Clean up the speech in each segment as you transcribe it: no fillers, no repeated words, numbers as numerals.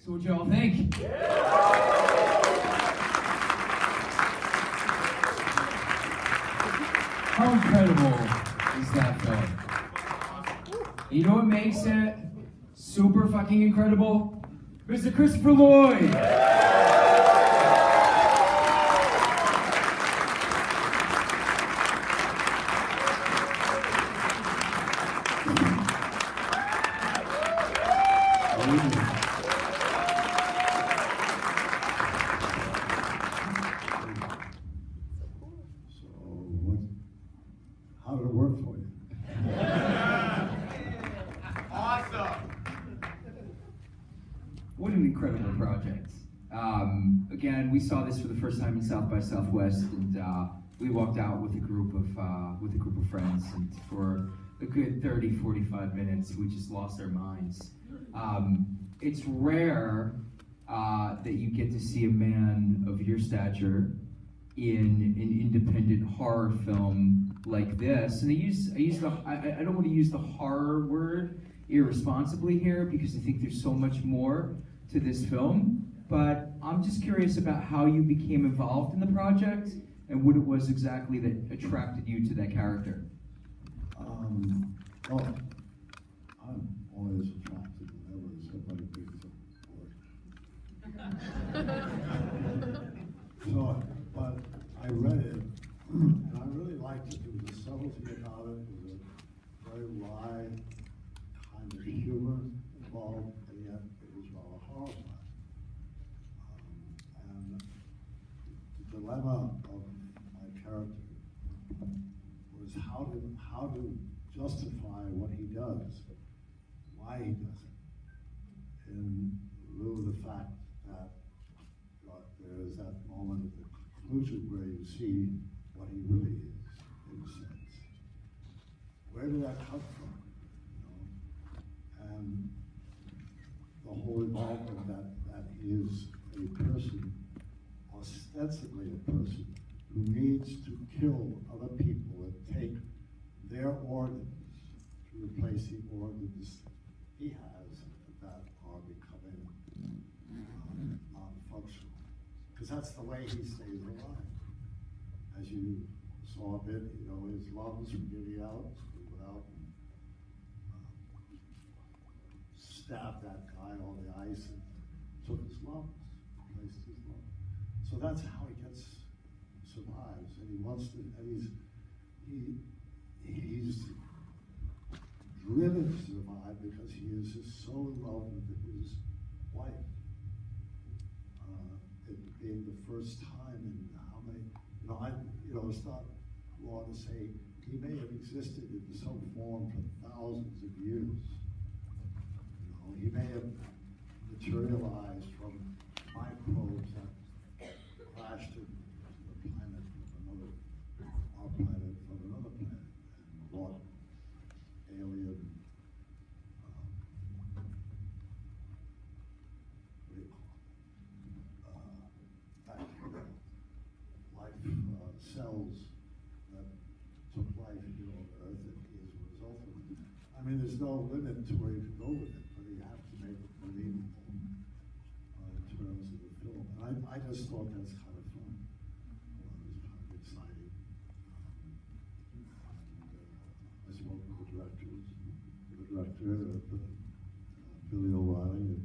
So what y'all think? How incredible is that film? You know what makes it super fucking incredible? Mr. Christopher Lloyd! How did it work for you? Awesome. What an incredible project. Again, we saw this for the first time in South by Southwest, and we walked out with a group of friends, and for a good 30, 45 minutes, we just lost our minds. It's rare that you get to see a man of your stature in an independent horror film like this, and I don't want to use the horror word irresponsibly here because I think there's so much more to this film. But I'm just curious about how you became involved in the project and what it was exactly that attracted you to that character. Well, I'm always attracted whenever somebody brings up work. So, but I read it, and I really liked it. There was a subtlety about it. There was a very wry kind of humor involved, and yet it was rather horrifying. And the dilemma of my character was how to justify what he does, why he does it, in lieu of the fact that there is that moment at the conclusion where you see what he really is, in a sense. Where did that come from? You know? And the whole involvement that he is a person, ostensibly a person, who needs to kill other people and take their organs to replace the organs he has that are becoming non-functional. Because that's the way he stays alive. As you saw a bit, you know, his lungs were giving out, so he went out and stabbed that guy on the ice and took his lungs, replaced his lungs. So that's how he survives, and he wants to, and he's driven to survive because he is just so in love with his wife. It being the first time in how many, it's not wrong to say he may have existed in some form for thousands of years. You know, he may have materialized from microbes that crashed into the planet from our planet from another planet, and brought alien, bacteria, life cells that took life here on Earth, and he is a result of it. I mean, there's no limit to where you can go with it, but you have to make it believable in terms of the film. And I just thought that's kind of fun. It was kind of exciting. I spoke with the director, Billy O'Reilly,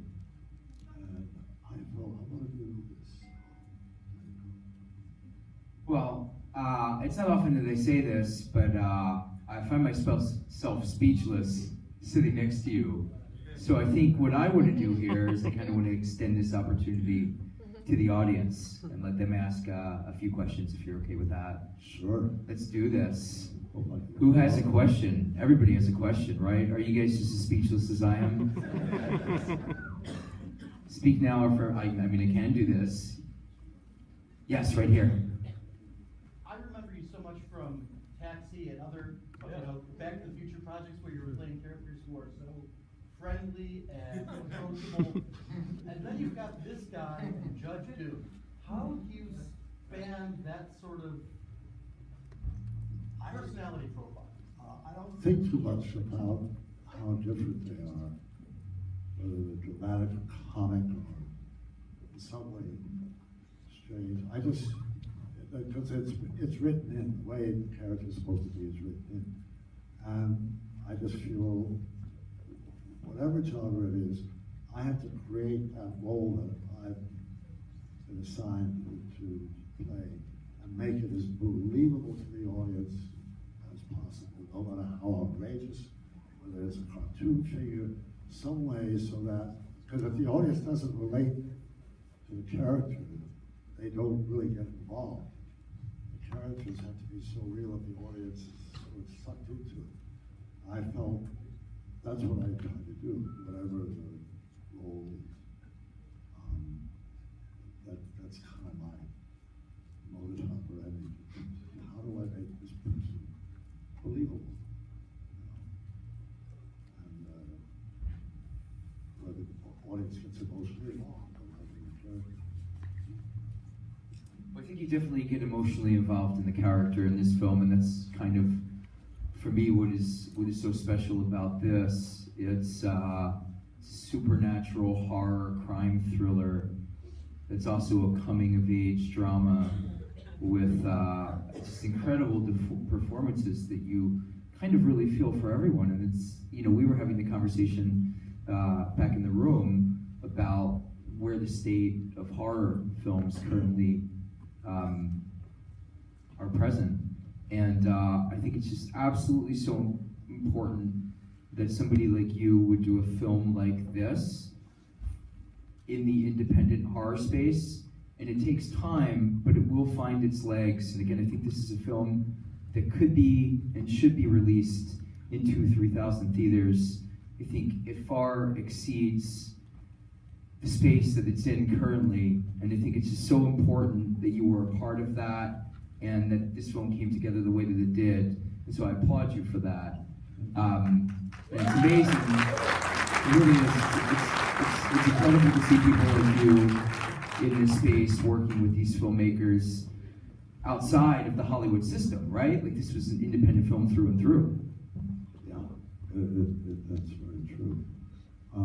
and I thought, I want to do this. Well, it's not often that they say this, but I find myself speechless sitting next to you. So I think what I want to do here is I kind of want to extend this opportunity to the audience and let them ask a few questions if you're okay with that. Sure. Let's do this. Who has a question? Everybody has a question, right? Are you guys just as speechless as I am? Speak now, or for, I can do this. Yes, right here. I remember you so much from Taxi and other, Back to the Future projects where you were playing characters who are so friendly and approachable. And then you've got this guy, Judge Doom. How do you span that sort of personality profile? I don't think too much about how different they are. whether they're dramatic or comic or in some way strange. I just, because it's written in, the way the character is supposed to be is written in. And I just feel, whatever genre it is, I have to create that role that I've been assigned to play and make it as believable to the audience as possible, no matter how outrageous, whether it's a cartoon figure, some way so that, because if the audience doesn't relate to the character, they don't really get involved. The characters have to be so real that the audience is sort of sucked into it. I felt that's what I try to do, whatever the role is. That's kind of my modus operandi. How do I make this person believable? And whether the audience gets emotionally involved, or whether the character. I think you definitely get emotionally involved in the character in this film, and that's kind of, for me, what is so special about this. It's supernatural horror crime thriller. It's also a coming-of-age drama with just incredible performances that you kind of really feel for everyone. And it's, you know, we were having the conversation back in the room about where the state of horror films currently are present. And I think it's just absolutely so important that somebody like you would do a film like this in the independent horror space. And it takes time, but it will find its legs. And again, I think this is a film that could be and should be released in 2,000-3,000 theaters. I think it far exceeds the space that it's in currently. And I think it's just so important that you were a part of that and that this film came together the way that it did. And so I applaud you for that. And it's amazing. It really is. It's incredible to see people like you in this space working with these filmmakers outside of the Hollywood system, right? Like, this was an independent film through and through. Yeah, that's very true. I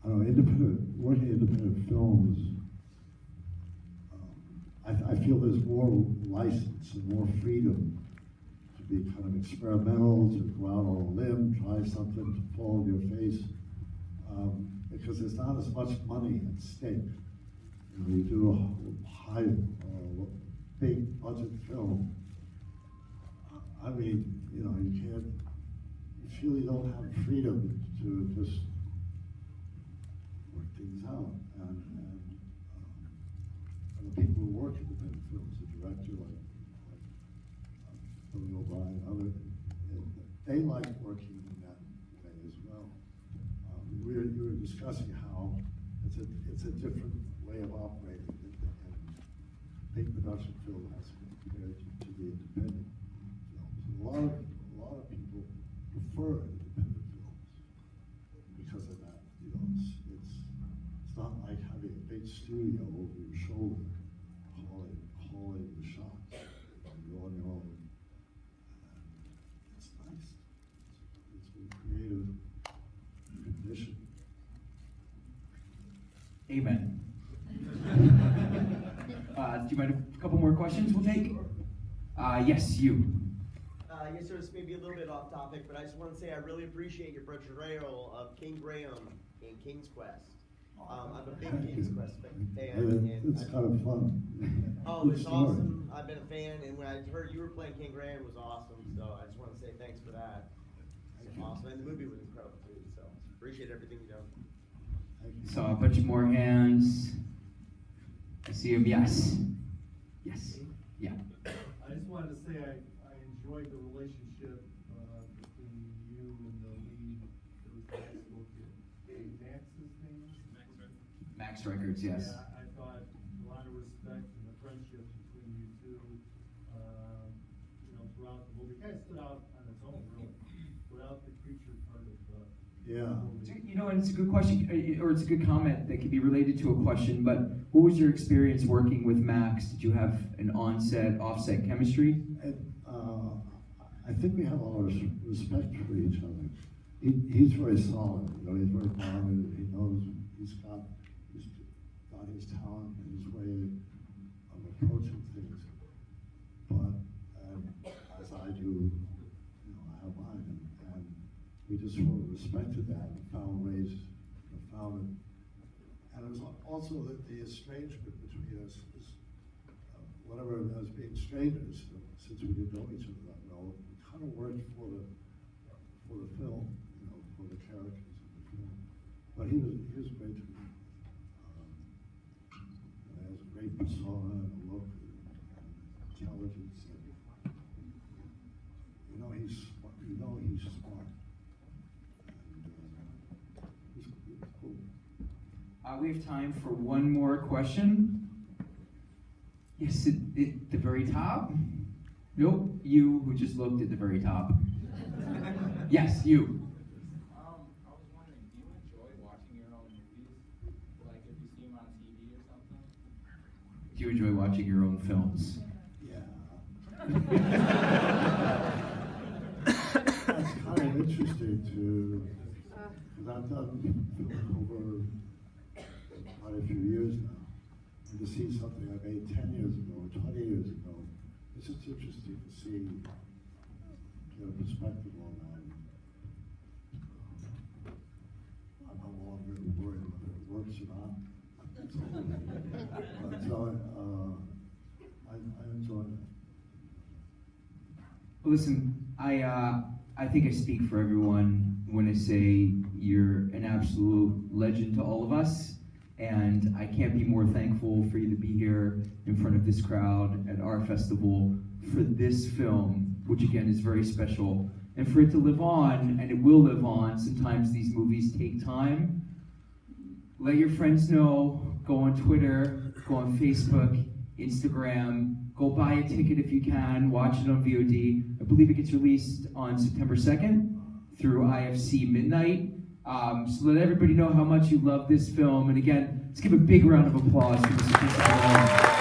don't know, working in independent films, I feel there's more license and more freedom to be kind of experimental, to go out on a limb, try something to fall in your face, because there's not as much money at stake. When you do a high, big budget film, I mean, you know, you feel you don't have freedom to just work things out. And the people who work in independent films, the director, like Billy O'Brien, they like working in that way as well. You were discussing how it's a different way of operating, and big production film as compared to the independent films. A lot of people prefer independent films because of that. You know, it's not like having a big studio over your shoulder calling the shots. You're on your own. It's nice. It's a creative condition. Amen. Do you mind a couple more questions we'll take? Yes, you. Yes, sir, this may be a little bit off topic, but I just want to say I really appreciate your portrayal of King Graham in King's Quest. I'm a big King's Quest fan. It's kind of fun. Oh, it's awesome. I've been a fan, and when I heard you were playing King Graham, it was awesome. So I just want to say thanks for that. It's awesome, and the movie was incredible too. So appreciate everything you've done. Saw a bunch more hands. I see him. Yes. Yes. Yeah. I just wanted to say I enjoyed the relationship between you and the lead. Those guys spoke in Max's name. Max Records. Yes. Yeah, I thought a lot of respect and the friendship between you two. Throughout the movie, kind of stood out on its own, really, without the creature part of the movie. You know, and it's a good question, or it's a good comment that could be related to a question, but what was your experience working with Max? Did you have an on-set, off-set chemistry? I think we have a lot of respect for each other. he's very solid, you know, he's very grounded, he knows, he's got his talent and his way of approaching things. But, as I do, you know, I have mine, and we just sort of respected that and found ways, found it. And it was also the estrangement between us, whatever, as being strangers, since we didn't know each other that well, it kind of worked for the film, you know, for the characters of the film. But he was great to me. He has a great persona and a look and intelligence. And, you know, he's smart. And he's cool. We have time for one more question. Yes, at the very top. Nope, you who just looked at the very top. Yes, you. I was wondering, do you enjoy watching your own movies? Like if you see them on TV or something? Do you enjoy watching your own films? Yeah. That's kind of interesting because I've done film over quite a few years now. And to see something I made 10 years ago or 20 years ago, it's just interesting to see, get a perspective on that. I'm no longer worried whether it works or not. But I enjoy it. Listen, I think I speak for everyone when I say you're an absolute legend to all of us, and I can't be more thankful for you to be here in front of this crowd at our festival for this film, which again is very special, and for it to live on, and it will live on. Sometimes these movies take time. Let your friends know, go on Twitter, go on Facebook, Instagram, go buy a ticket if you can, watch it on VOD. I believe it gets released on September 2nd through IFC Midnight. So let everybody know how much you love this film. And again, let's give a big round of applause for Mr. Christopher Nolan.